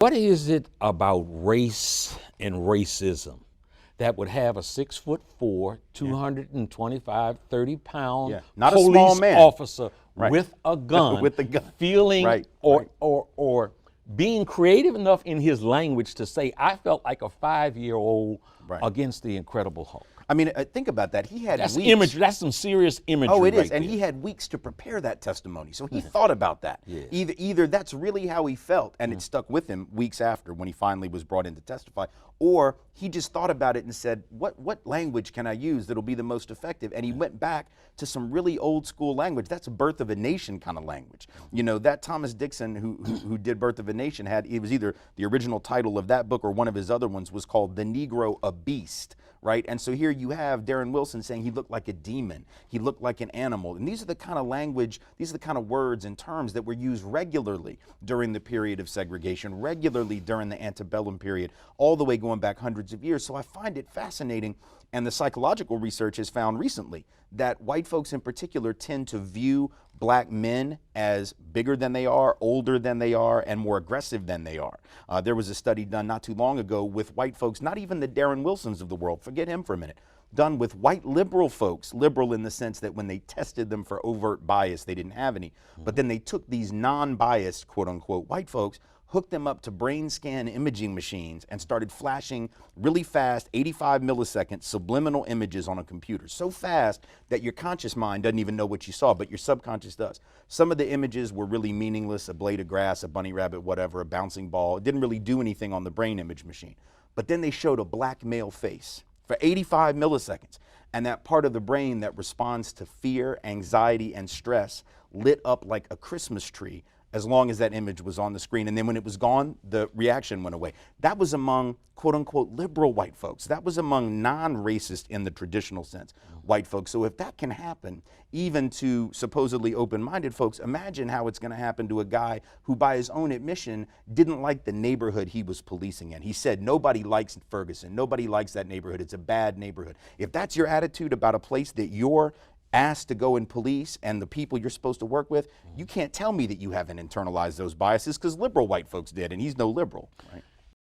What is it about race and racism that would have a 6'4", 225, 30-pound Yeah. Not a police small man. officer Right. with a gun, With a gun. feeling Right, or, right. or being creative enough in his language to say, I felt like a 5-year-old Right. against the Incredible Hulk. I mean, think about that. He had That's weeks. imagery. That's some serious imagery. Oh, it is, right and there. he had weeks to prepare that testimony. So he thought about that. Yeah. Either that's really how he felt, and it stuck with him weeks after when he finally was brought in to testify, or he just thought about it and said, "What language can I use that'll be the most effective?" And he went back to some really old school language. That's a Birth of a Nation kind of language. You know, that Thomas Dixon who did Birth of a Nation it was either the original title of that book or one of his other ones was called The Negro a Beast. Right? And so here you have Darren Wilson saying he looked like a demon, he looked like an animal. And these are the kind of language, these are the kind of words and terms that were used regularly during the period of segregation, regularly during the antebellum period, all the way going back hundreds of years. So I find it fascinating, and the psychological research has found recently that white folks in particular tend to view black men as bigger than they are, older than they are, and more aggressive than they are. There was a study done not too long ago with white folks, not even the Darren Wilsons of the world, forget him for a minute, done with white liberal folks, liberal in the sense that when they tested them for overt bias, they didn't have any. But then they took these non-biased, quote unquote, white folks, hooked them up to brain scan imaging machines and started flashing really fast, 85 millisecond subliminal images on a computer. So fast that your conscious mind doesn't even know what you saw, but your subconscious does. Some of the images were really meaningless, a blade of grass, a bunny rabbit, whatever, a bouncing ball. It didn't really do anything on the brain image machine. But then they showed a black male face for 85 milliseconds. And that part of the brain that responds to fear, anxiety, and stress lit up like a Christmas tree as long as that image was on the screen. And then when it was gone, the reaction went away. That was among quote unquote liberal white folks. That was among non-racist in the traditional sense white folks. So if that can happen even to supposedly open-minded folks, imagine how it's going to happen to a guy who by his own admission didn't like the neighborhood he was policing in. He said, nobody likes Ferguson, nobody likes that neighborhood, it's a bad neighborhood. If that's your attitude about a place that you're asked to go and police and the people you're supposed to work with, you can't tell me that you haven't internalized those biases, because liberal white folks did, and he's no liberal. Right?